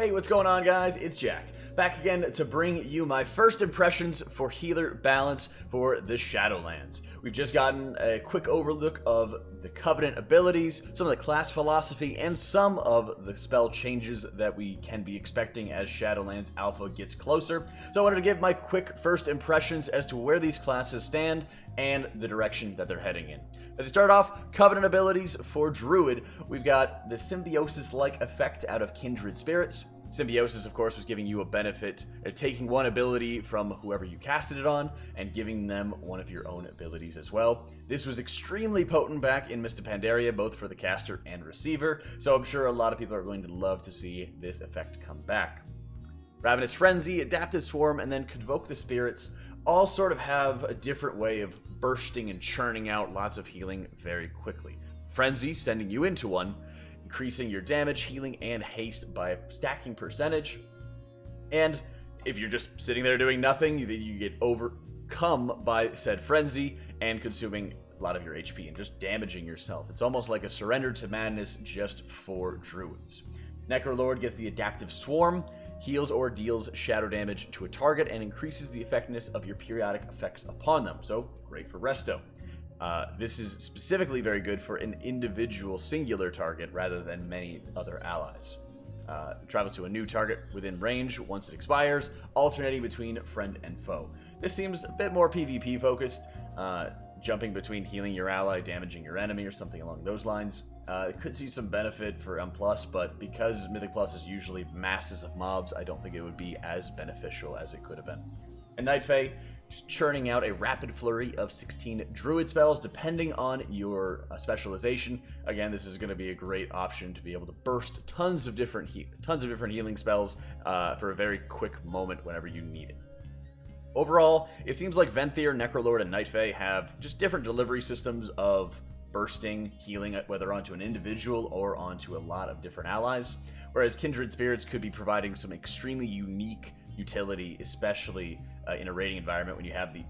Hey, what's going on, guys? It's Jack, back again to bring you my first impressions for healer balance for the Shadowlands. We've just gotten a quick overlook of the Covenant abilities, some of the class philosophy, and some of the spell changes that we can be expecting as Shadowlands Alpha gets closer. So I wanted to give my quick first impressions as to where these classes stand and the direction that they're heading in. As we start off, Covenant abilities for Druid, we've got the Symbiosis-like effect out of Kindred Spirits. Symbiosis, of course, was giving you a benefit, taking one ability from whoever you casted it on, and giving them one of your own abilities as well. This was extremely potent back in Mists of Pandaria, both for the caster and receiver, so I'm sure a lot of people are going to love to see this effect come back. Ravenous Frenzy, Adaptive Swarm, and then Convoke the Spirits all sort of have a different way of bursting and churning out lots of healing very quickly. Frenzy, sending you into one, increasing your damage, healing, and haste by a stacking percentage. And if you're just sitting there doing nothing, you get overcome by said frenzy and consuming a lot of your HP and just damaging yourself. It's almost like a surrender to madness just for druids. Necrolord gets the Adaptive Swarm, heals or deals shadow damage to a target, and increases the effectiveness of your periodic effects upon them. So, great for resto. This is specifically very good for an individual singular target rather than many other allies. It travels to a new target within range once it expires, alternating between friend and foe. This seems a bit more PvP focused, jumping between healing your ally, damaging your enemy, or something along those lines. It could see some benefit for M+, but because Mythic Plus is usually masses of mobs, I don't think it would be as beneficial as it could have been. And Night Fae, just churning out a rapid flurry of 16 Druid spells, depending on your specialization. Again, this is going to be a great option to be able to burst tons of different healing spells for a very quick moment whenever you need it. Overall, it seems like Venthyr, Necrolord, and Night Fae have just different delivery systems of bursting, healing, whether onto an individual or onto a lot of different allies, whereas Kindred Spirits could be providing some extremely unique utility, especially in a raiding environment when you have the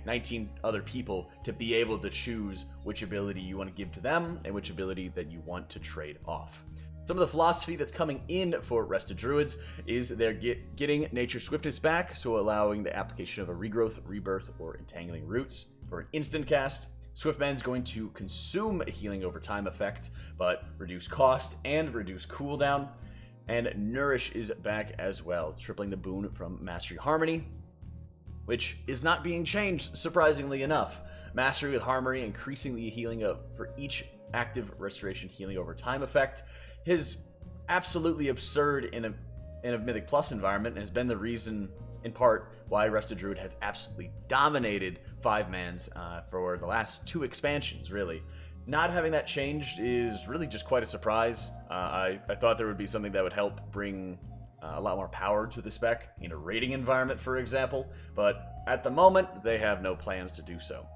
19 other people to be able to choose which ability you want to give to them and which ability that you want to trade off. Some of the philosophy that's coming in for Rested Druids is they're getting Nature Swiftness back, so allowing the application of a Regrowth, Rebirth, or Entangling Roots. For an instant cast, Swiftman's going to consume a healing over time effect, but reduce cost and reduce cooldown. And Nourish is back as well, tripling the boon from Mastery Harmony, which is not being changed, surprisingly enough. Mastery with Harmony, increasing the healing for each active restoration healing over time effect, is absolutely absurd in a Mythic Plus environment, and has been the reason, in part, why Rested Druid has absolutely dominated 5-mans for the last 2 expansions, really. Not having that changed is really just quite a surprise. I thought there would be something that would help bring a lot more power to the spec in a raiding environment, for example, but at the moment, they have no plans to do so.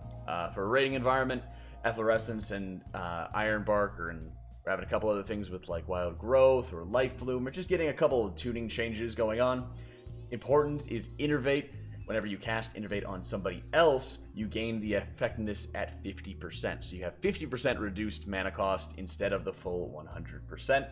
For a raiding environment, Efflorescence and Ironbark, and we're having a couple other things with like Wild Growth or Life Bloom, or just getting a couple of tuning changes going on. Important is Innervate. Whenever you cast Innervate on somebody else, you gain the effectiveness at 50%. So you have 50% reduced mana cost instead of the full 100%.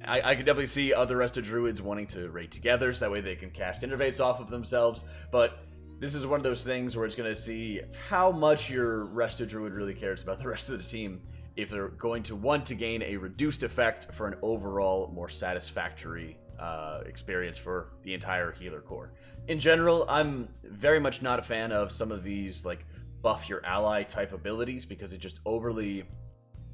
I could definitely see other Rested Druids wanting to raid together, so that way they can cast Innervates off of themselves, but this is one of those things where it's going to see how much your Rested Druid really cares about the rest of the team, if they're going to want to gain a reduced effect for an overall more satisfactory experience for the entire healer core. In general, I'm very much not a fan of some of these like buff your ally type abilities, because it just overly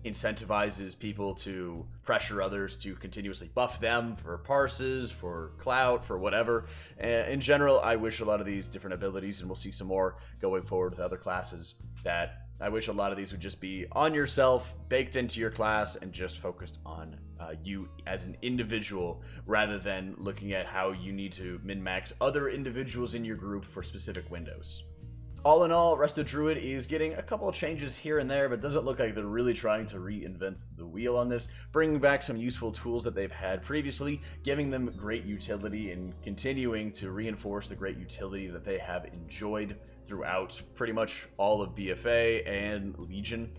incentivizes people to pressure others to continuously buff them for parses, for clout, for whatever. In general, I wish a lot of these different abilities, and we'll see some more going forward with other classes, that I wish a lot of these would just be on yourself, baked into your class, and just focused on you as an individual, rather than looking at how you need to min-max other individuals in your group for specific windows. All in all, Rested Druid is getting a couple of changes here and there, but doesn't look like they're really trying to reinvent the wheel on this, bringing back some useful tools that they've had previously, giving them great utility, and continuing to reinforce the great utility that they have enjoyed throughout pretty much all of BFA and Legion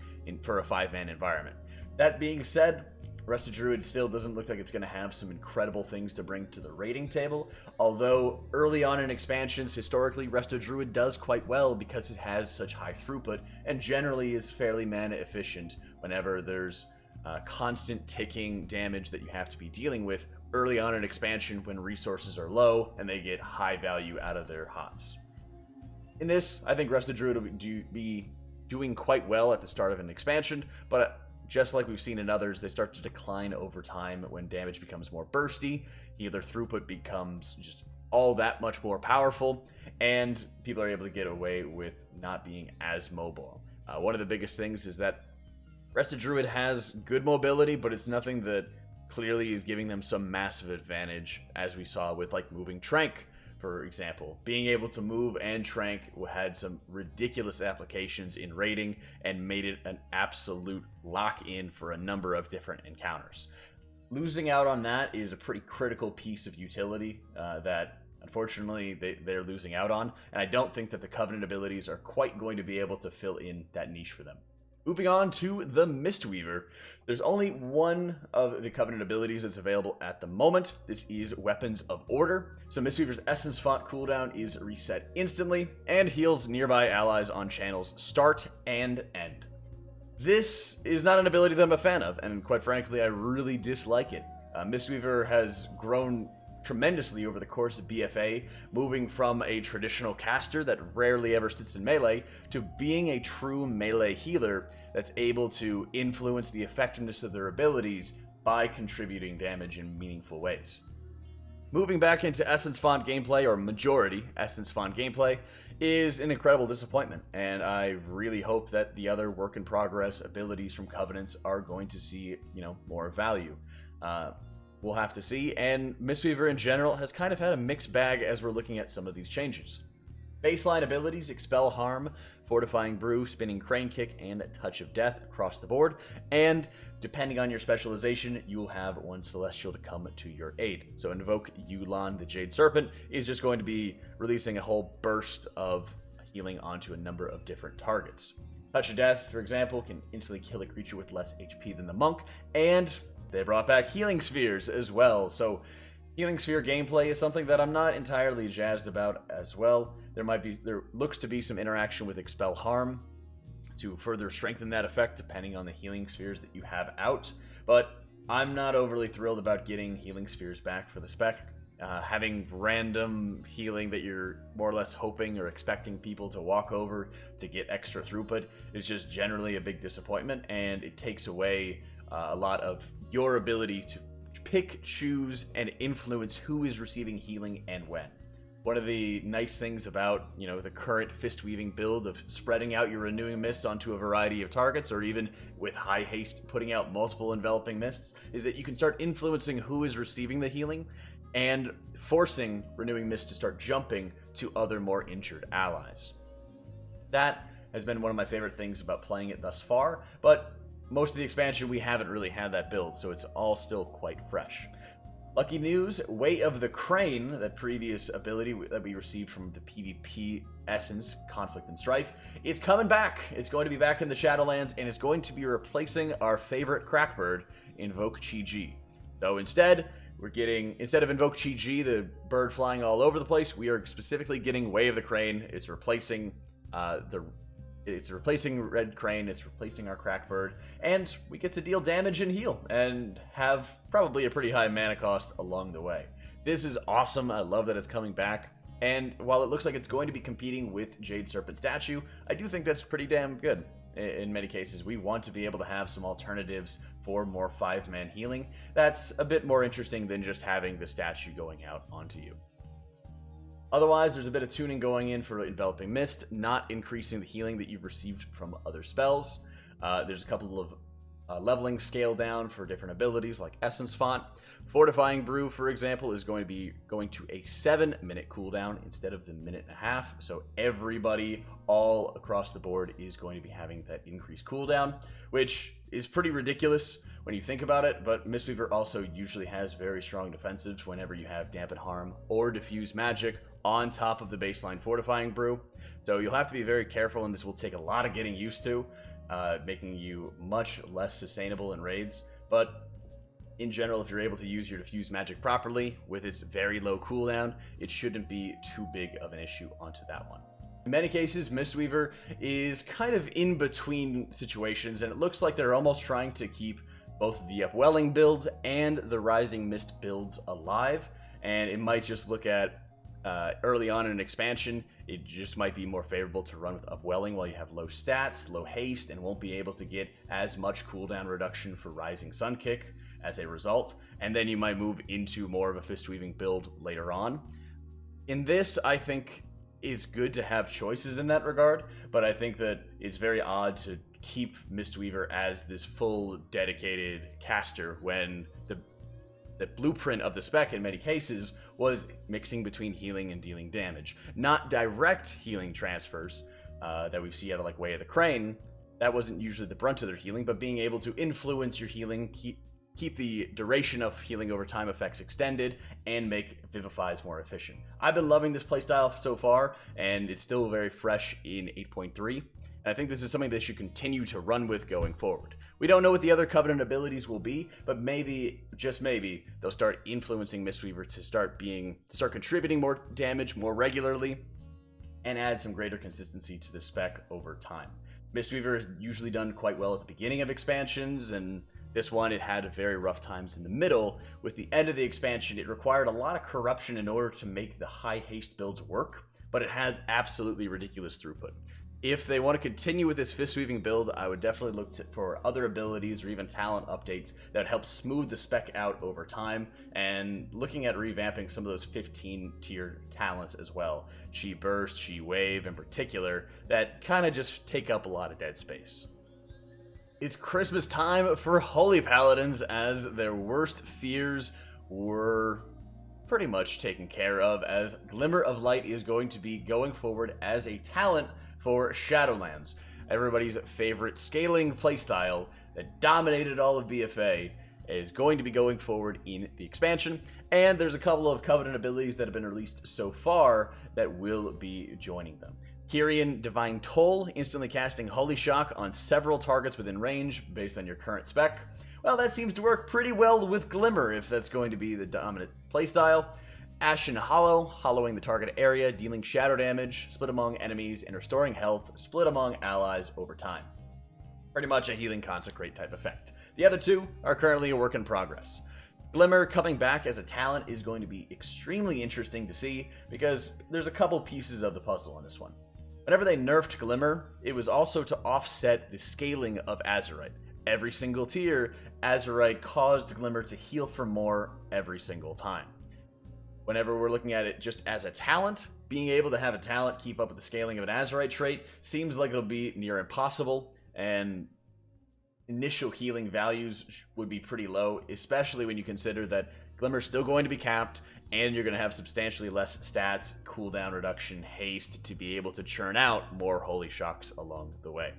for a 5-man environment. That being said, Rested Druid still doesn't look like it's going to have some incredible things to bring to the rating table, although early on in expansions, historically, Rested Druid does quite well because it has such high throughput and generally is fairly mana efficient whenever there's constant ticking damage that you have to be dealing with early on in expansion when resources are low and they get high value out of their HOTS. In this, I think Rested Druid will be doing quite well at the start of an expansion, but just like we've seen in others, they start to decline over time when damage becomes more bursty, healer throughput becomes just all that much more powerful, and people are able to get away with not being as mobile. One of the biggest things is that Rested Druid has good mobility, but it's nothing that clearly is giving them some massive advantage, as we saw with like moving Trank, for example. Being able to move and Trank had some ridiculous applications in raiding and made it an absolute lock-in for a number of different encounters. Losing out on that is a pretty critical piece of utility that unfortunately they're losing out on, and I don't think that the Covenant abilities are quite going to be able to fill in that niche for them. Moving on to the Mistweaver. There's only one of the Covenant abilities that's available at the moment. This is Weapons of Order. So Mistweaver's Essence Font cooldown is reset instantly and heals nearby allies on channels start and end. This is not an ability that I'm a fan of, and quite frankly, I really dislike it. Mistweaver has grown tremendously over the course of BFA, moving from a traditional caster that rarely ever sits in melee to being a true melee healer that's able to influence the effectiveness of their abilities by contributing damage in meaningful ways. Moving back into Essence Font gameplay, or majority Essence Font gameplay, is an incredible disappointment, and I really hope that the other work-in-progress abilities from Covenants are going to see, more value. We'll have to see, and Mistweaver in general has kind of had a mixed bag as we're looking at some of these changes. Baseline abilities: Expel Harm, Fortifying Brew, Spinning Crane Kick, and Touch of Death across the board, and depending on your specialization, you'll have one Celestial to come to your aid. So Invoke Yu'lon, the Jade Serpent, is just going to be releasing a whole burst of healing onto a number of different targets. Touch of Death, for example, can instantly kill a creature with less HP than the Monk, and they brought back Healing Spheres as well, so Healing Sphere gameplay is something that I'm not entirely jazzed about as well. There looks to be some interaction with Expel Harm to further strengthen that effect depending on the Healing Spheres that you have out, but I'm not overly thrilled about getting Healing Spheres back for the spec. Having random healing that you're more or less hoping or expecting people to walk over to get extra throughput is just generally a big disappointment, and it takes away a lot of your ability to pick, choose, and influence who is receiving healing and when. One of the nice things about, the current fist weaving build of spreading out your renewing mists onto a variety of targets, or even with high haste putting out multiple enveloping mists, is that you can start influencing who is receiving the healing and forcing renewing mist to start jumping to other more injured allies. That has been one of my favorite things about playing it thus far, but most of the expansion we haven't really had that build, so it's all still quite fresh. Lucky news, Way of the Crane, that previous ability that we received from the PvP Essence, Conflict and Strife, it's coming back. It's going to be back in the Shadowlands, and it's going to be replacing our favorite crackbird, Invoke Chi-Ji. Though instead of Invoke Chi-Ji, the bird flying all over the place, we are specifically getting Way of the Crane. It's replacing Red Crane, it's replacing our Crackbird, and we get to deal damage and heal, and have probably a pretty high mana cost along the way. This is awesome, I love that it's coming back, and while it looks like it's going to be competing with Jade Serpent Statue, I do think that's pretty damn good. In many cases, we want to be able to have some alternatives for more 5-man healing. That's a bit more interesting than just having the statue going out onto you. Otherwise, there's a bit of tuning going in for Enveloping Mist, not increasing the healing that you've received from other spells. There's a couple of leveling scale down for different abilities like Essence Font. Fortifying Brew, for example, is going to a 7-minute cooldown instead of the 1.5 minutes, so everybody all across the board is going to be having that increased cooldown, which is pretty ridiculous when you think about it, but Mistweaver also usually has very strong defensives whenever you have Dampen Harm or Diffuse Magic on top of the baseline Fortifying Brew. So you'll have to be very careful, and this will take a lot of getting used to, making you much less sustainable in raids. But in general, if you're able to use your diffuse magic properly with its very low cooldown, it shouldn't be too big of an issue onto that one. In many cases, Mistweaver is kind of in between situations, and it looks like they're almost trying to keep both the Upwelling builds and the Rising Mist builds alive, and it might just look at early on in an expansion, it just might be more favorable to run with Upwelling while you have low stats, low haste, and won't be able to get as much cooldown reduction for Rising Sun Kick as a result, and then you might move into more of a Fist-Weaving build later on. In this, I think it's good to have choices in that regard, but I think that it's very odd to keep Mistweaver as this full dedicated caster when the blueprint of the spec in many cases was mixing between healing and dealing damage. Not direct healing transfers that we see out of like Way of the Crane. That wasn't usually the brunt of their healing, but being able to influence your healing, keep the duration of healing over time effects extended, and make Vivifies more efficient. I've been loving this playstyle so far, and it's still very fresh in 8.3, and I think this is something they should continue to run with going forward. We don't know what the other Covenant abilities will be, but maybe, just maybe, they'll start influencing Mistweaver to start contributing more damage more regularly, and add some greater consistency to the spec over time. Mistweaver is usually done quite well at the beginning of expansions, and this one, it had very rough times in the middle. With the end of the expansion, it required a lot of corruption in order to make the high haste builds work, but it has absolutely ridiculous throughput. If they want to continue with this Fist-Weaving build, I would definitely look for other abilities or even talent updates that help smooth the spec out over time, and looking at revamping some of those 15-tier talents as well. Chi Burst, Chi Wave in particular, that kind of just take up a lot of dead space. It's Christmas time for Holy Paladins, as their worst fears were pretty much taken care of, as Glimmer of Light is going to be going forward as a talent for Shadowlands. Everybody's favorite scaling playstyle that dominated all of BFA is going to be going forward in the expansion, and there's a couple of Covenant abilities that have been released so far that will be joining them. Kyrian Divine Toll, instantly casting Holy Shock on several targets within range based on your current spec. Well, that seems to work pretty well with Glimmer if that's going to be the dominant playstyle. Ashen Hollow, hollowing the target area, dealing shadow damage, split among enemies, and restoring health, split among allies over time. Pretty much a healing consecrate type effect. The other two are currently a work in progress. Glimmer coming back as a talent is going to be extremely interesting to see, because there's a couple pieces of the puzzle on this one. Whenever they nerfed Glimmer, it was also to offset the scaling of Azerite. Every single tier, Azerite caused Glimmer to heal for more every single time. Whenever we're looking at it just as a talent, being able to have a talent keep up with the scaling of an Azerite trait seems like it'll be near impossible, and initial healing values would be pretty low, especially when you consider that Glimmer's still going to be capped, and you're going to have substantially less stats, cooldown reduction, haste to be able to churn out more Holy Shocks along the way.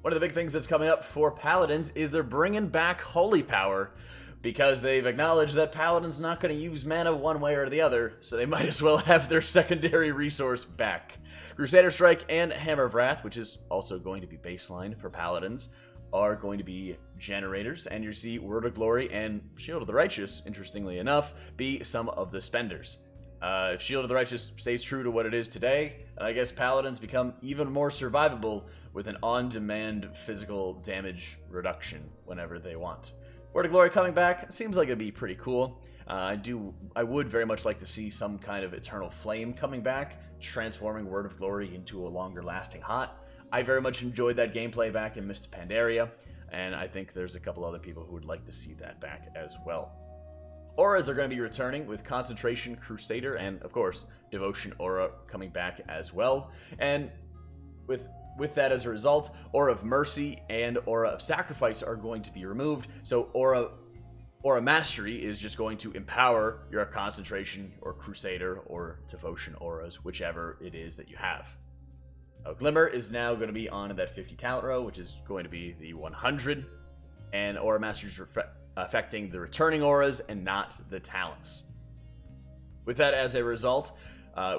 One of the big things that's coming up for Paladins is they're bringing back Holy Power, because they've acknowledged that Paladin's not going to use mana one way or the other, so they might as well have their secondary resource back. Crusader Strike and Hammer of Wrath, which is also going to be baseline for Paladins, are going to be generators, and you see Word of Glory and Shield of the Righteous, interestingly enough, be some of the spenders. If Shield of the Righteous stays true to what it is today, I guess Paladins become even more survivable with an on-demand physical damage reduction whenever they want. Word of Glory coming back seems like it'd be pretty cool. I would very much like to see some kind of Eternal Flame coming back, transforming Word of Glory into a longer lasting hot. I very much enjoyed that gameplay back in Mist of Pandaria, and I think there's a couple other people who would like to see that back as well. Auras are going to be returning with Concentration, Crusader, and of course Devotion Aura coming back as well. And with that as a result, Aura of Mercy and Aura of Sacrifice are going to be removed, so Aura Mastery is just going to empower your Concentration or Crusader or Devotion auras, whichever it is that you have. Glimmer is now going to be on that 50 talent row, which is going to be the 100, and Aura Mastery is affecting the returning auras and not the talents. With that as a result,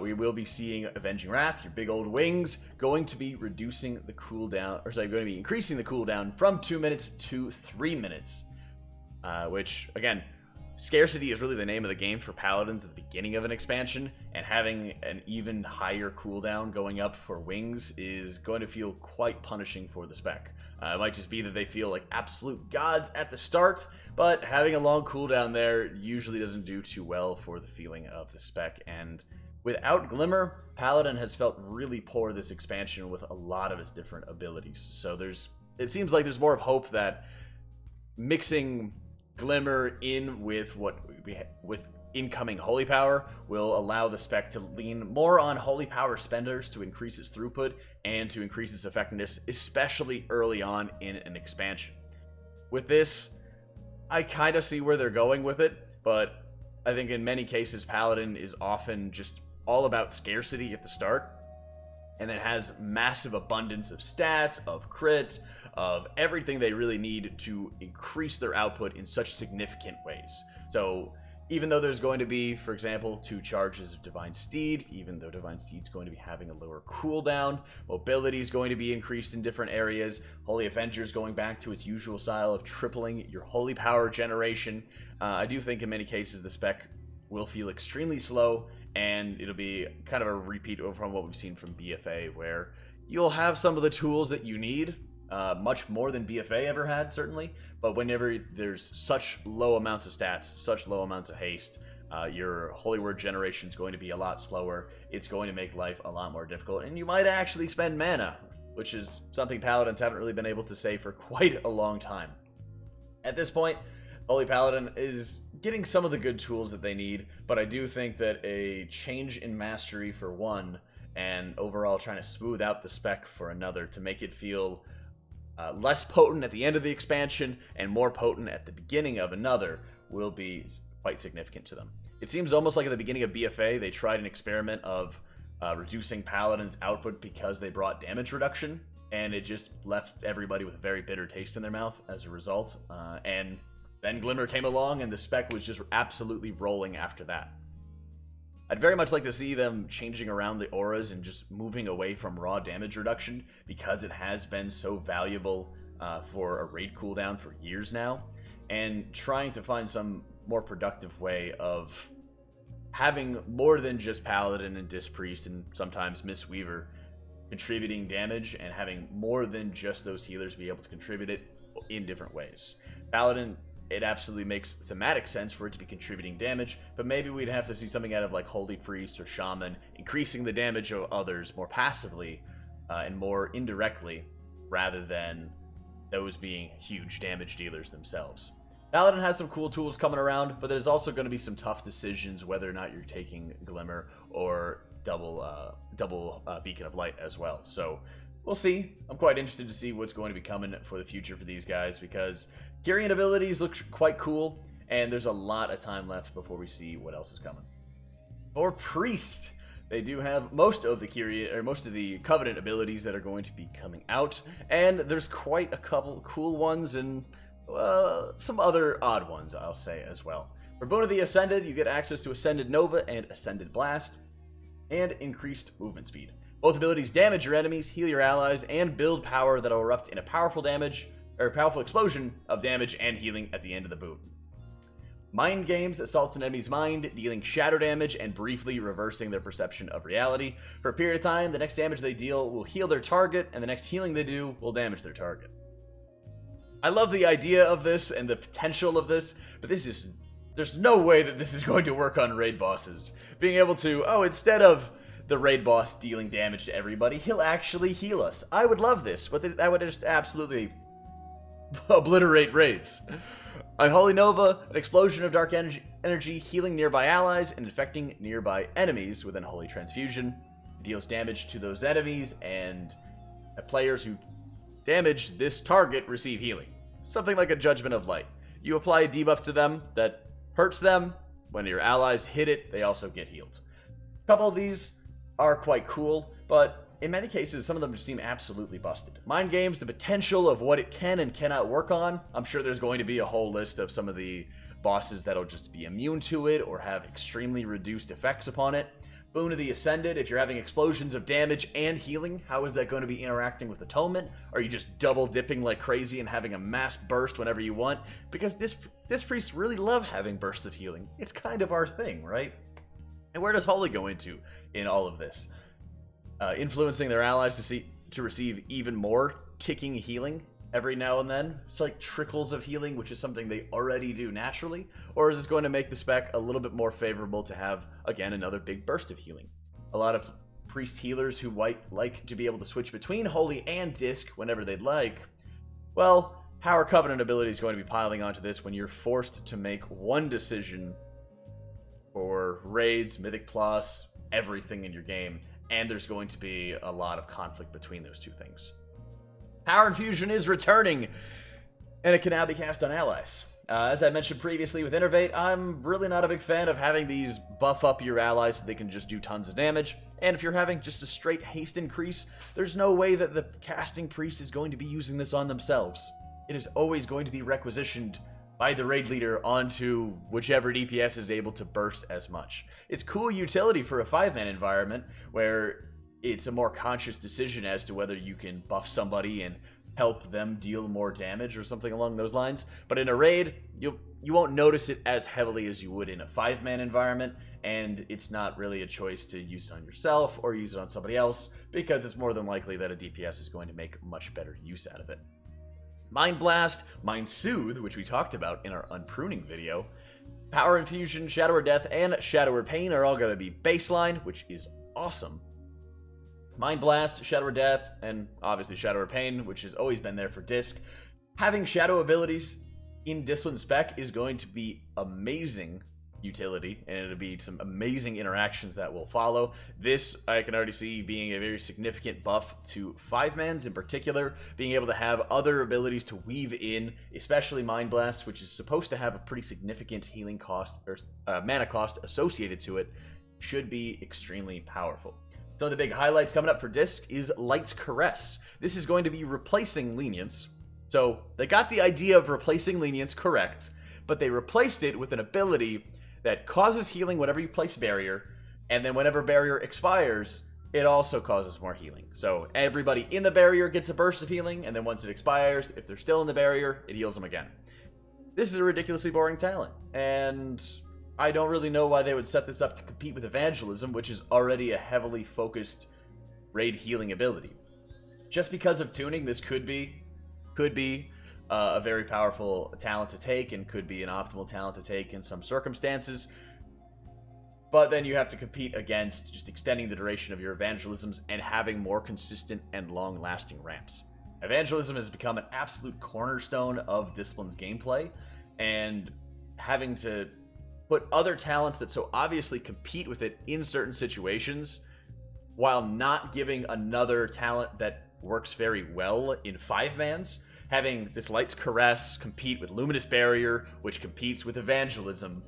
we will be seeing Avenging Wrath, your big old wings, going to be reducing the cooldown, going to be increasing the cooldown from 2 minutes to 3 minutes. which, again, scarcity is really the name of the game for Paladins at the beginning of an expansion, and having an even higher cooldown going up for wings is going to feel quite punishing for the spec. It might just be that they feel like absolute gods at the start, but having a long cooldown there usually doesn't do too well for the feeling of the spec, and without Glimmer, Paladin has felt really poor this expansion with a lot of its different abilities. So it seems like there's more of hope that mixing Glimmer in with with incoming Holy Power will allow the spec to lean more on Holy Power spenders to increase its throughput and to increase its effectiveness, especially early on in an expansion. With this, I kind of see where they're going with it, but I think in many cases Paladin is often just all about scarcity at the start, and then has massive abundance of stats, of crit, of everything they really need to increase their output in such significant ways. So even though there's going to be, for example, 2 charges of Divine Steed, even though Divine Steed's going to be having a lower cooldown, mobility is going to be increased in different areas, Holy Avenger's going back to its usual style of tripling your Holy Power generation, I do think in many cases the spec will feel extremely slow, and it'll be kind of a repeat from what we've seen from BFA, where you'll have some of the tools that you need, much more than BFA ever had, certainly, but whenever there's such low amounts of stats, such low amounts of haste, your Holy Word generation is going to be a lot slower, it's going to make life a lot more difficult, and you might actually spend mana, which is something Paladins haven't really been able to say for quite a long time. At this point, Holy Paladin is getting some of the good tools that they need, but I do think that a change in mastery for one, and overall trying to smooth out the spec for another to make it feel less potent at the end of the expansion and more potent at the beginning of another will be quite significant to them. It seems almost like at the beginning of BFA, they tried an experiment of reducing Paladin's output because they brought damage reduction, and it just left everybody with a very bitter taste in their mouth as a result. And then Glimmer came along, and the spec was just absolutely rolling after that. I'd very much like to see them changing around the auras and just moving away from raw damage reduction, because it has been so valuable for a raid cooldown for years now, and trying to find some more productive way of having more than just Paladin and Dispriest and sometimes Mistweaver contributing damage, and having more than just those healers be able to contribute it in different ways. Paladin, it absolutely makes thematic sense for it to be contributing damage, but maybe we'd have to see something out of like Holy Priest or Shaman, increasing the damage of others more passively and more indirectly, rather than those being huge damage dealers themselves. Paladin has some cool tools coming around, but there's also going to be some tough decisions whether or not you're taking Glimmer or double Beacon of Light as well. So we'll see. I'm quite interested to see what's going to be coming for the future for these guys, because Kyrian abilities look quite cool, and there's a lot of time left before we see what else is coming. For Priest, they do have most of the Covenant abilities that are going to be coming out, and there's quite a couple cool ones and some other odd ones, I'll say, as well. For Boon of the Ascended, you get access to Ascended Nova and Ascended Blast, and increased movement speed. Both abilities damage your enemies, heal your allies, and build power that will erupt in a powerful explosion of damage and healing at the end of the boon. Mind Games assaults an enemy's mind, dealing shadow damage and briefly reversing their perception of reality. For a period of time, the next damage they deal will heal their target, and the next healing they do will damage their target. I love the idea of this and the potential of this, but there's no way that this is going to work on raid bosses. Being able to, instead of the raid boss dealing damage to everybody, he'll actually heal us. I would love this, but that would just absolutely obliterate raids. On Holy Nova, an explosion of dark energy healing nearby allies and infecting nearby enemies with an Holy Transfusion. It deals damage to those enemies, and players who damage this target receive healing. Something like a Judgment of Light. You apply a debuff to them that hurts them. When your allies hit it, they also get healed. A couple of these are quite cool, but in many cases, some of them just seem absolutely busted. Mind Games, the potential of what it can and cannot work on. I'm sure there's going to be a whole list of some of the bosses that'll just be immune to it or have extremely reduced effects upon it. Boon of the Ascended, if you're having explosions of damage and healing, how is that going to be interacting with Atonement? Are you just double dipping like crazy and having a mass burst whenever you want? Because this priests really love having bursts of healing. It's kind of our thing, right? And where does Holy go into in all of this? Influencing their allies to receive even more ticking healing every now and then. It's like trickles of healing, which is something they already do naturally. Or is this going to make the spec a little bit more favorable to have, again, another big burst of healing? A lot of priest healers who like to be able to switch between Holy and Disc whenever they'd like. Well, how are Covenant abilities going to be piling onto this when you're forced to make one decision for raids, Mythic Plus, everything in your game, and there's going to be a lot of conflict between those two things? Power Infusion is returning, and it can now be cast on allies. As I mentioned previously with Innervate, I'm really not a big fan of having these buff up your allies so they can just do tons of damage. And if you're having just a straight haste increase, there's no way that the casting priest is going to be using this on themselves. It is always going to be requisitioned by the raid leader onto whichever DPS is able to burst as much. It's cool utility for a 5-man environment where it's a more conscious decision as to whether you can buff somebody and help them deal more damage or something along those lines. But in a raid, you won't notice it as heavily as you would in a 5-man environment, and it's not really a choice to use it on yourself or use it on somebody else, because it's more than likely that a DPS is going to make much better use out of it. Mind Blast, Mind Soothe, which we talked about in our Unpruning video, Power Infusion, Shadower Death, and Shadower Pain are all going to be baseline, which is awesome. Mind Blast, Shadower Death, and obviously Shadower Pain, which has always been there for Disc. Having Shadow abilities in Discipline spec is going to be amazing utility, and it'll be some amazing interactions that will follow. This, I can already see being a very significant buff to 5-mans in particular, being able to have other abilities to weave in, especially Mind Blast, which is supposed to have a pretty significant healing cost, or mana cost associated to it, should be extremely powerful. Some of the big highlights coming up for Disc is Light's Caress. This is going to be replacing Lenience. So they got the idea of replacing Lenience correct, but they replaced it with an ability that causes healing whenever you place Barrier, and then whenever Barrier expires, it also causes more healing. So everybody in the Barrier gets a burst of healing, and then once it expires, if they're still in the Barrier, it heals them again. This is a ridiculously boring talent, and I don't really know why they would set this up to compete with Evangelism, which is already a heavily focused raid healing ability. Just because of tuning, this could be a very powerful talent to take, and could be an optimal talent to take in some circumstances. But then you have to compete against just extending the duration of your Evangelisms and having more consistent and long-lasting ramps. Evangelism has become an absolute cornerstone of Discipline's gameplay, and having to put other talents that so obviously compete with it in certain situations, while not giving another talent that works very well in 5-mans, having this Light's Caress compete with Luminous Barrier, which competes with Evangelism,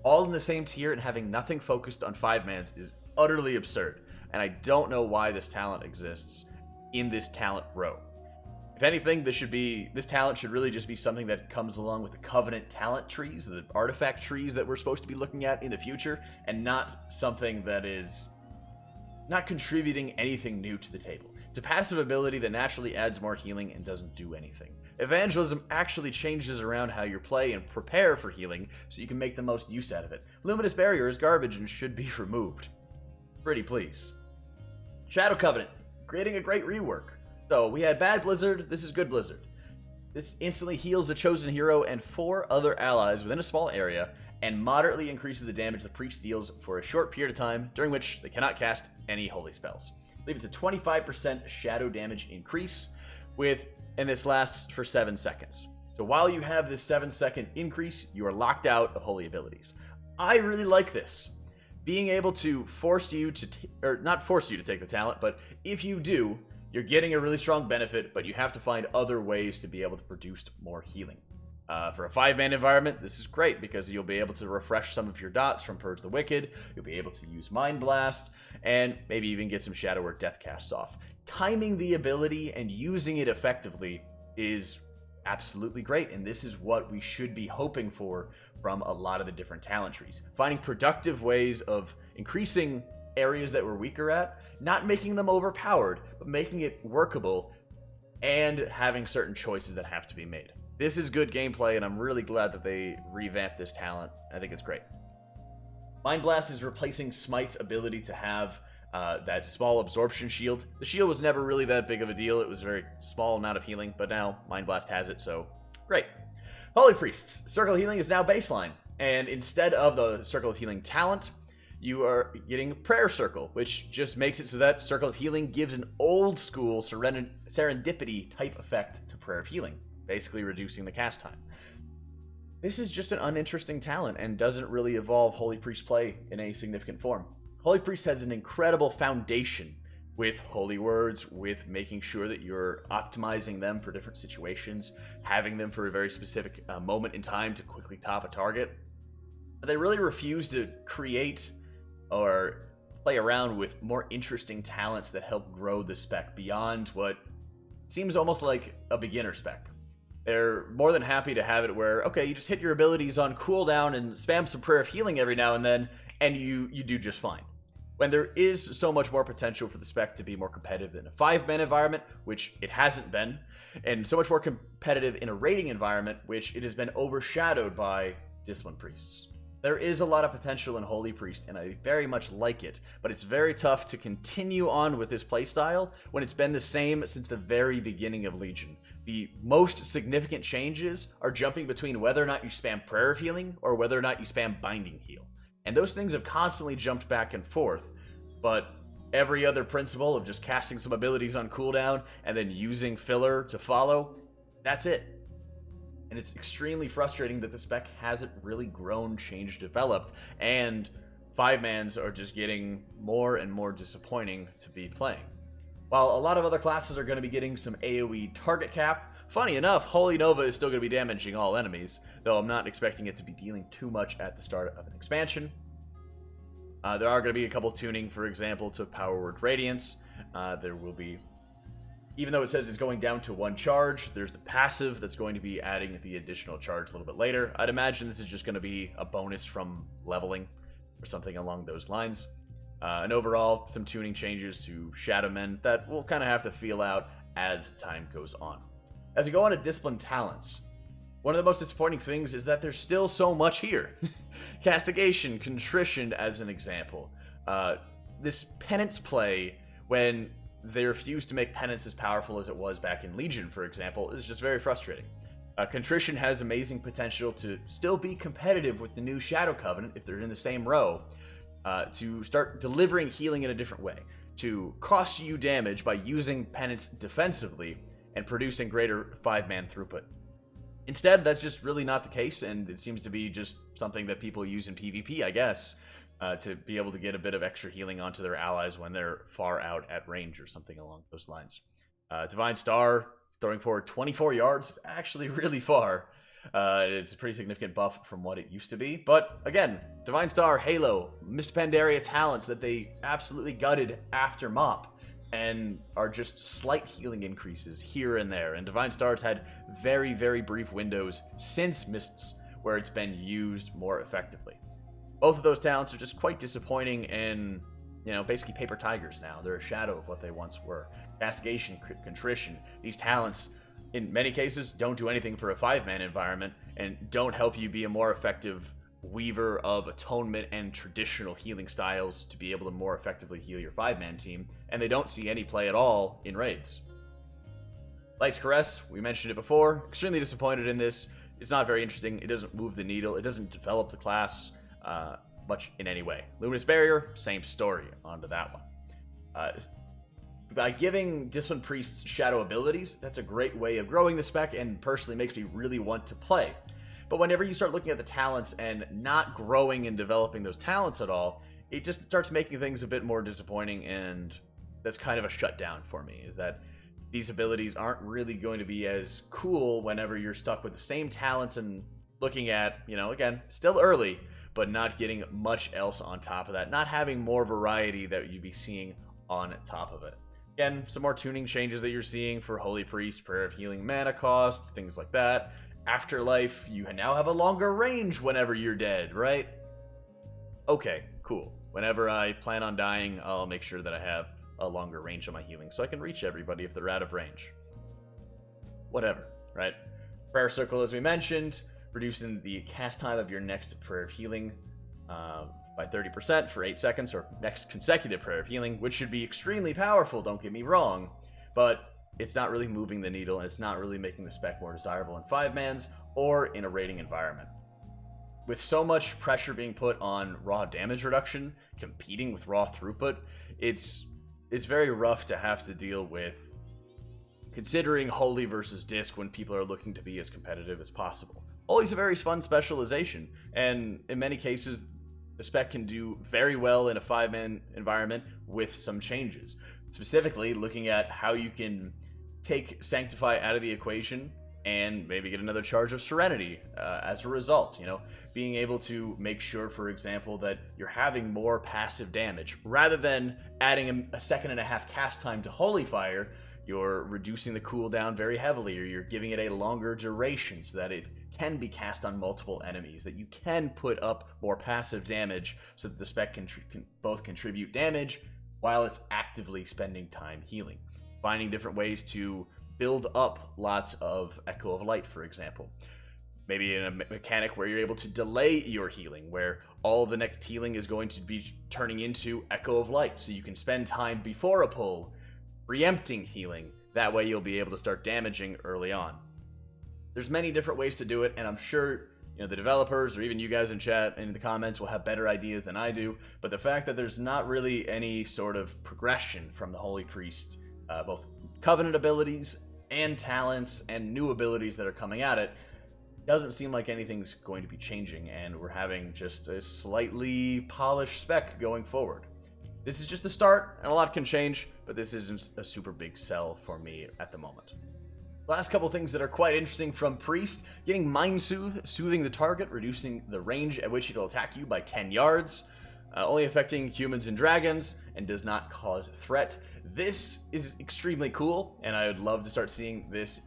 all in the same tier, and having nothing focused on 5-mans is utterly absurd. And I don't know why this talent exists in this talent row. If anything, this talent should really just be something that comes along with the Covenant talent trees, the artifact trees that we're supposed to be looking at in the future, and not something that is not contributing anything new to the table. It's a passive ability that naturally adds more healing and doesn't do anything. Evangelism actually changes around how you play and prepare for healing, so you can make the most use out of it. Luminous Barrier is garbage and should be removed. Pretty please. Shadow Covenant, creating a great rework. So, we had Bad Blizzard, this is Good Blizzard. This instantly heals the chosen hero and 4 other allies within a small area, and moderately increases the damage the priest deals for a short period of time, during which they cannot cast any holy spells. I believe it's a 25% shadow damage increase, and this lasts for 7 seconds. So while you have this 7-second increase, you are locked out of holy abilities. I really like this. Being able to force you to, or not force you to take the talent, but if you do, you're getting a really strong benefit, but you have to find other ways to be able to produce more healing. For a 5-man environment, this is great because you'll be able to refresh some of your dots from Purge the Wicked, you'll be able to use Mind Blast, and maybe even get some Shadow or Death casts off. Timing the ability and using it effectively is absolutely great, and this is what we should be hoping for from a lot of the different talent trees. Finding productive ways of increasing areas that we're weaker at, not making them overpowered, but making it workable and having certain choices that have to be made. This is good gameplay, and I'm really glad that they revamped this talent. I think it's great. Mind Blast is replacing Smite's ability to have that small absorption shield. The shield was never really that big of a deal. It was a very small amount of healing, but now Mind Blast has it, so great. Holy Priests. Circle of Healing is now baseline, and instead of the Circle of Healing talent, you are getting Prayer Circle, which just makes it so that Circle of Healing gives an old school serendipity type effect to Prayer of Healing, basically reducing the cast time. This is just an uninteresting talent and doesn't really evolve Holy Priest play in any significant form. Holy Priest has an incredible foundation with holy words, with making sure that you're optimizing them for different situations, having them for a very specific moment in time to quickly top a target. They really refuse to create or play around with more interesting talents that help grow the spec beyond what seems almost like a beginner spec. They're more than happy to have it where, okay, you just hit your abilities on cooldown and spam some Prayer of Healing every now and then, and you do just fine. When there is so much more potential for the spec to be more competitive in a 5-man environment, which it hasn't been, and so much more competitive in a raiding environment, which it has been overshadowed by Discipline Priests. There is a lot of potential in Holy Priest, and I very much like it, but it's very tough to continue on with this playstyle when it's been the same since the very beginning of Legion. The most significant changes are jumping between whether or not you spam Prayer of Healing or whether or not you spam Binding Heal. And those things have constantly jumped back and forth, but every other principle of just casting some abilities on cooldown and then using filler to follow, that's it. And it's extremely frustrating that the spec hasn't really grown, changed, developed, and 5-mans are just getting more and more disappointing to be playing. While a lot of other classes are going to be getting some AoE target cap, funny enough, Holy Nova is still going to be damaging all enemies, though I'm not expecting it to be dealing too much at the start of an expansion. There are going to be a couple tuning, for example, to Power Word Radiance. There will be, even though it says it's going down to 1 charge, there's the passive that's going to be adding the additional charge a little bit later. I'd imagine this is just going to be a bonus from leveling or something along those lines. And overall, some tuning changes to Shadowmen that we'll kind of have to feel out as time goes on. As we go on to Discipline Talents, one of the most disappointing things is that there's still so much here. Castigation, Contrition as an example. This Penance play, when they refuse to make Penance as powerful as it was back in Legion, for example, is just very frustrating. Contrition has amazing potential to still be competitive with the new Shadow Covenant if they're in the same row, to start delivering healing in a different way, to cost you damage by using Penance defensively and producing greater 5-man throughput. Instead, that's just really not the case, and it seems to be just something that people use in PvP, I guess, to be able to get a bit of extra healing onto their allies when they're far out at range or something along those lines. Divine Star, throwing forward 24 yards, is actually really far. It's a pretty significant buff from what it used to be. But again, Divine Star, Halo, Mist Pandaria talents that they absolutely gutted after MOP and are just slight healing increases here and there. And Divine Star's had very, very brief windows since Mists where it's been used more effectively. Both of those talents are just quite disappointing and, you know, basically paper tigers now. They're a shadow of what they once were. Castigation, Contrition, these talents in many cases don't do anything for a 5-man environment and don't help you be a more effective weaver of atonement and traditional healing styles to be able to more effectively heal your 5-man team, and they don't see any play at all in raids. Light's Caress, we mentioned it before, extremely disappointed in this. It's not very interesting, it doesn't move the needle, it doesn't develop the class much in any way. Luminous Barrier, same story, onto that one. By giving Discipline Priests shadow abilities, that's a great way of growing the spec and personally makes me really want to play. But whenever you start looking at the talents and not growing and developing those talents at all, it just starts making things a bit more disappointing, and that's kind of a shutdown for me, is that these abilities aren't really going to be as cool whenever you're stuck with the same talents and looking at, you know, again, still early, but not getting much else on top of that, not having more variety that you'd be seeing on top of it. Again, some more tuning changes that you're seeing for Holy Priest, Prayer of Healing, mana cost, things like that. Afterlife, you now have a longer range whenever you're dead, right? Okay, cool. whenever I plan on dying, I'll make sure that I have a longer range on my healing, so I can reach everybody if they're out of range. Whatever, right? Prayer Circle, as we mentioned, reducing the cast time of your next Prayer of Healing by 30% for 8 seconds, or next consecutive Prayer of Healing, which should be extremely powerful, don't get me wrong, but it's not really moving the needle, and it's not really making the spec more desirable in 5-mans or in a raiding environment. With so much pressure being put on raw damage reduction, competing with raw throughput, it's very rough to have to deal with considering Holy versus Disc when people are looking to be as competitive as possible. Holy's a very fun specialization, and in many cases, the spec can do very well in a 5-man environment with some changes. Specifically, looking at how you can take Sanctify out of the equation and maybe get another charge of Serenity as a result. You know, being able to make sure, for example, that you're having more passive damage. Rather than adding a 1.5-second cast time to Holy Fire, you're reducing the cooldown very heavily, or you're giving it a longer duration so that it can be cast on multiple enemies, that you can put up more passive damage so that the spec can both contribute damage while it's actively spending time healing. Finding different ways to build up lots of Echo of Light, for example. Maybe in a mechanic where you're able to delay your healing, where all of the next healing is going to be turning into Echo of Light, so you can spend time before a pull preempting healing. That way you'll be able to start damaging early on. There's many different ways to do it, and I'm sure the developers or even you guys in chat and in the comments will have better ideas than I do, but the fact that there's not really any sort of progression from the Holy Priest, both Covenant abilities and talents and new abilities that are coming at it, doesn't seem like anything's going to be changing, and we're having just a slightly polished spec going forward. This is just the start, and a lot can change, but this isn't a super big sell for me at the moment. Last couple things that are quite interesting from Priest: getting Mind Soothe, soothing the target, reducing the range at which it'll attack you by 10 yards, only affecting humans and dragons, and does not cause threat. This is extremely cool, and I would love to start seeing this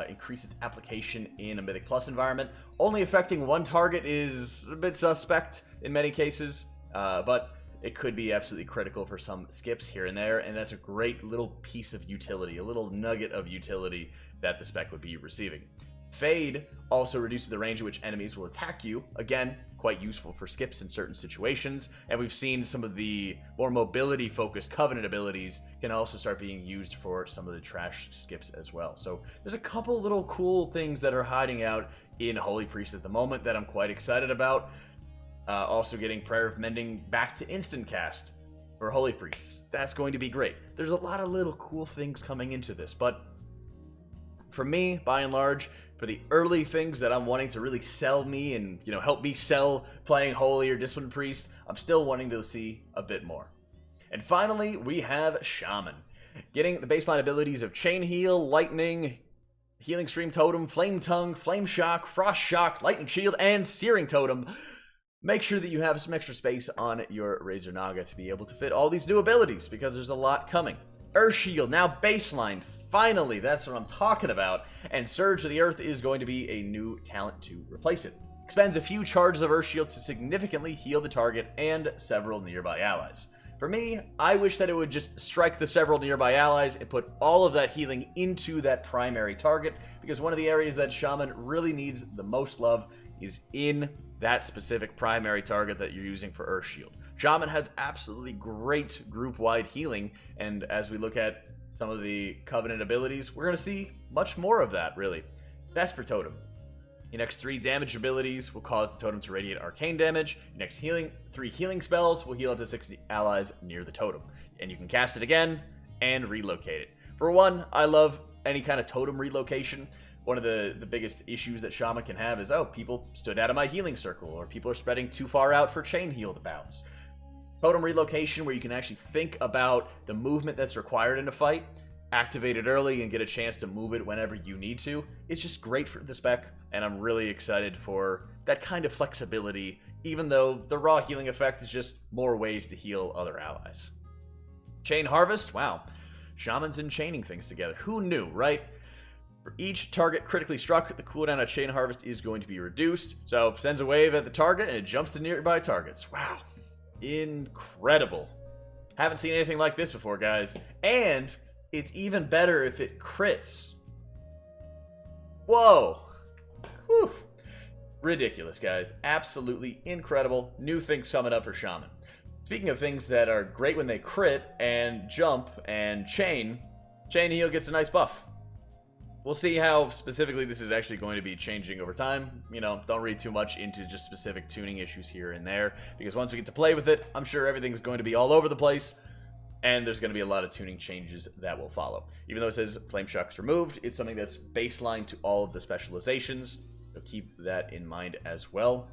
increase its application in a Mythic Plus environment. Only affecting one target is a bit suspect in many cases, but it could be absolutely critical for some skips here and there, and that's a great little piece of utility, a little nugget of utility that the spec would be receiving. Fade also reduces the range at which enemies will attack you. Again, quite useful for skips in certain situations, and we've seen some of the more mobility-focused Covenant abilities can also start being used for some of the trash skips as well. So there's a couple little cool things that are hiding out in Holy Priest at the moment that I'm quite excited about. Also getting Prayer of Mending back to instant cast for Holy Priests. That's going to be great. There's a lot of little cool things coming into this, but for me, by and large, for the early things that I'm wanting to really sell me and help me sell playing Holy or Disciplined Priest, I'm still wanting to see a bit more. And finally, we have Shaman. Getting the baseline abilities of Chain Heal, Lightning, Healing Stream Totem, Flame Tongue, Flame Shock, Frost Shock, Lightning Shield, and Searing Totem. Make sure that you have some extra space on your Razor Naga to be able to fit all these new abilities, because there's a lot coming. Earth Shield, now baseline. Finally, that's what I'm talking about. And Surge of the Earth is going to be a new talent to replace it. Expends a few charges of Earth Shield to significantly heal the target and several nearby allies. For me, I wish that it would just strike the several nearby allies and put all of that healing into that primary target, because one of the areas that Shaman really needs the most love is in that specific primary target that you're using for Earth Shield. Shaman has absolutely great group-wide healing, and as we look at some of the Covenant abilities, we're going to see much more of that, really. Vesper Totem. Your next 3 damage abilities will cause the totem to radiate arcane damage. Your next 3 healing spells will heal up to 60 allies near the totem. And you can cast it again and relocate it. For one, I love any kind of totem relocation. One of the biggest issues that Shaman can have is, oh, people stood out of my healing circle, or people are spreading too far out for chain heal to bounce. Totem relocation, where you can actually think about the movement that's required in a fight, activate it early, and get a chance to move it whenever you need to. It's just great for the spec, and I'm really excited for that kind of flexibility, even though the raw healing effect is just more ways to heal other allies. Chain Harvest, wow. Shaman's enchaining things together. Who knew, right? For each target critically struck, the cooldown of Chain Harvest is going to be reduced. So, sends a wave at the target, and it jumps to nearby targets. Wow. incredible. Haven't seen anything like this before, guys. And it's even better if it crits. Whoa. Whew. Ridiculous, guys. Absolutely incredible. New things coming up for Shaman. Speaking of things that are great when they crit and jump and chain heal gets a nice buff. We'll see how specifically this is actually going to be changing over time. You know, don't read too much into just specific tuning issues here and there, because once we get to play with it, I'm sure everything's going to be all over the place, and there's going to be a lot of tuning changes that will follow. Even though it says Flame Shock's removed, it's something that's baseline to all of the specializations, so keep that in mind as well.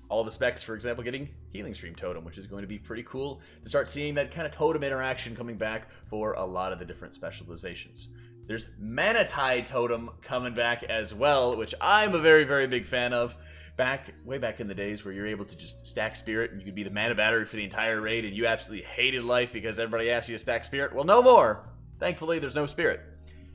All the specs, for example, getting Healing Stream Totem, which is going to be pretty cool to start seeing that kind of totem interaction coming back for a lot of the different specializations. There's Mana Tide Totem coming back as well, which I'm a very, very big fan of. Way back in the days where you're able to just stack Spirit and you could be the mana battery for the entire raid and you absolutely hated life because everybody asked you to stack Spirit. Well, no more. Thankfully, there's no Spirit.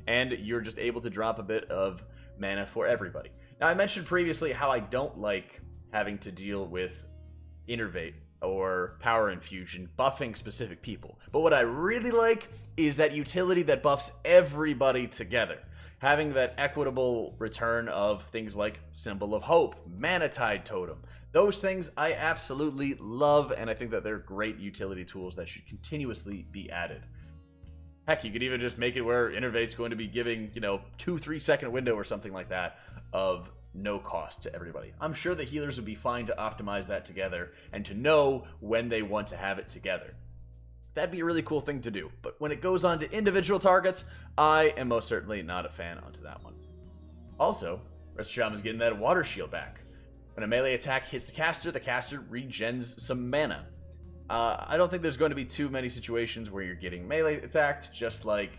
And you're just able to drop a bit of mana for everybody. Now, I mentioned previously how I don't like having to deal with Innervate or Power Infusion buffing specific people. But what I really like is that utility that buffs everybody together. Having that equitable return of things like Symbol of Hope, Mana Tide Totem. Those things I absolutely love, and I think that they're great utility tools that should continuously be added. Heck, you could even just make it where Innervate's going to be giving, 2-3 second window or something like that of no cost to everybody. I'm sure the healers would be fine to optimize that together and to know when they want to have it together. That'd be a really cool thing to do. But when it goes on to individual targets, I am most certainly not a fan onto that one. Also, Rest of Shaman's getting that water shield back. When a melee attack hits the caster regens some mana. I don't think there's going to be too many situations where you're getting melee attacked, just like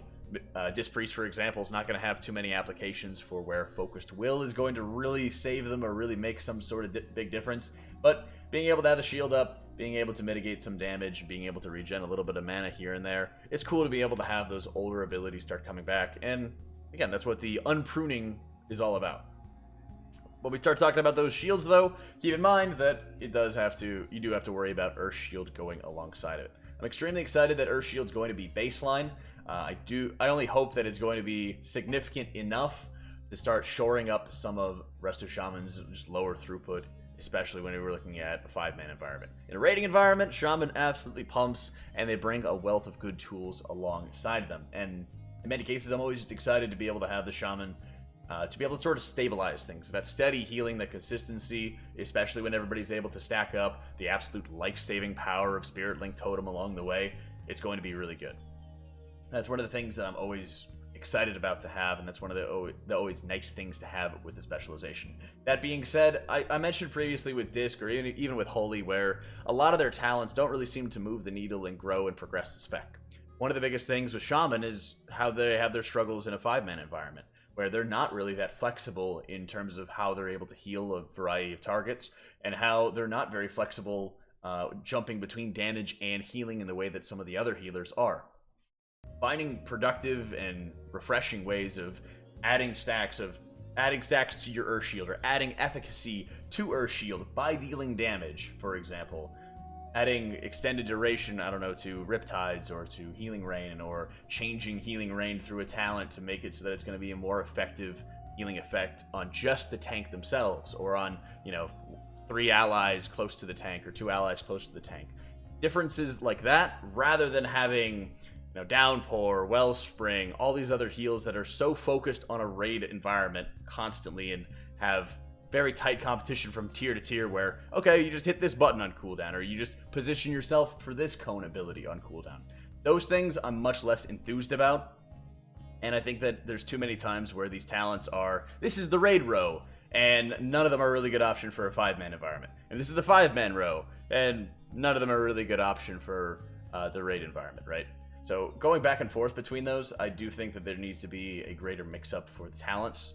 Dispriest, for example, is not going to have too many applications for where Focused Will is going to really save them or really make some sort of big difference. But being able to have the shield up, being able to mitigate some damage, being able to regen a little bit of mana here and there, it's cool to be able to have those older abilities start coming back. And again, that's what the unpruning is all about. When we start talking about those shields, though, keep in mind that you do have to worry about Earth Shield going alongside it. I'm extremely excited that Earth Shield's going to be baseline. I only hope that it's going to be significant enough to start shoring up some of Rest of Shaman's just lower throughput, especially when we're looking at a 5-man environment. In a raiding environment, Shaman absolutely pumps, and they bring a wealth of good tools alongside them. And in many cases, I'm always just excited to be able to have the Shaman to be able to sort of stabilize things. That steady healing, that consistency, especially when everybody's able to stack up the absolute life-saving power of Spirit Link Totem along the way, it's going to be really good. That's one of the things that I'm always excited about to have, and that's one of the always nice things to have with the specialization. That being said, I mentioned previously with Disc, or even with Holy, where a lot of their talents don't really seem to move the needle and grow and progress the spec. One of the biggest things with Shaman is how they have their struggles in a 5-man environment, where they're not really that flexible in terms of how they're able to heal a variety of targets, and how they're not very flexible jumping between damage and healing in the way that some of the other healers are. Finding productive and refreshing ways of adding stacks to your Earth Shield, or adding efficacy to Earth Shield by dealing damage, for example. Adding extended duration, I don't know, to Riptides or to Healing Rain, or changing Healing Rain through a talent to make it so that it's going to be a more effective healing effect on just the tank themselves, or on, 3 allies close to the tank or 2 allies close to the tank. Differences like that, rather than having Downpour, Wellspring, all these other heals that are so focused on a raid environment constantly and have very tight competition from tier to tier where, okay, you just hit this button on cooldown, or you just position yourself for this cone ability on cooldown. Those things I'm much less enthused about, and I think that there's too many times where these talents are, this is the raid row, and none of them are a really good option for a 5-man environment. And this is the 5-man row, and none of them are a really good option for the raid environment, right? So going back and forth between those, I do think that there needs to be a greater mix-up for the talents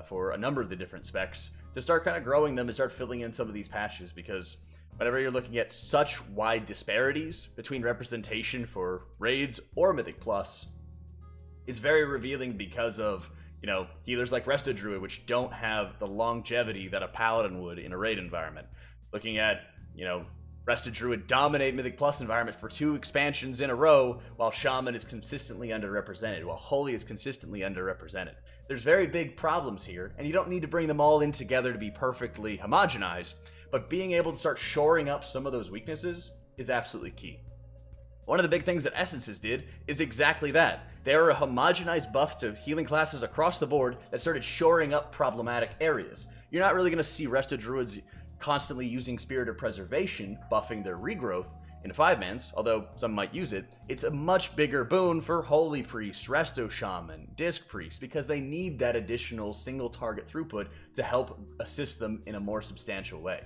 for a number of the different specs to start kind of growing them and start filling in some of these patches, because whenever you're looking at such wide disparities between representation for raids or Mythic Plus, it's very revealing because of, healers like Rest of Druid, which don't have the longevity that a Paladin would in a raid environment. Looking at, Rested Druid dominate Mythic Plus environments for 2 expansions in a row, while Shaman is consistently underrepresented, while Holy is consistently underrepresented. There's very big problems here, and you don't need to bring them all in together to be perfectly homogenized, but being able to start shoring up some of those weaknesses is absolutely key. One of the big things that Essences did is exactly that. They were a homogenized buff to healing classes across the board that started shoring up problematic areas. You're not really going to see Rested Druids constantly using Spirit of Preservation, buffing their regrowth in 5-mans, although some might use it. It's a much bigger boon for Holy Priest, Resto Shaman, Disc Priest, because they need that additional single target throughput to help assist them in a more substantial way.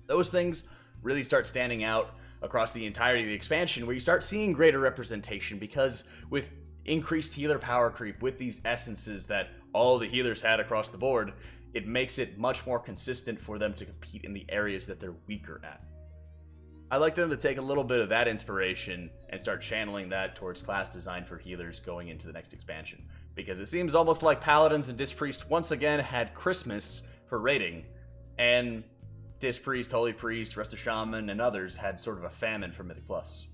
Those things really start standing out across the entirety of the expansion, where you start seeing greater representation, because with increased healer power creep, with these essences that all the healers had across the board, it makes it much more consistent for them to compete in the areas that they're weaker at. I'd like them to take a little bit of that inspiration and start channeling that towards class design for healers going into the next expansion, because it seems almost like Paladins and Disc Priest once again had Christmas for raiding, and Disc Priest, Holy Priest, Resto Shaman, and others had sort of a famine for Mythic Plus.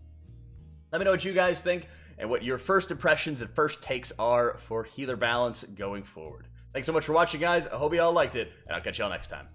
Let me know what you guys think and what your first impressions and first takes are for healer balance going forward. Thanks so much for watching, guys. I hope you all liked it, and I'll catch y'all next time.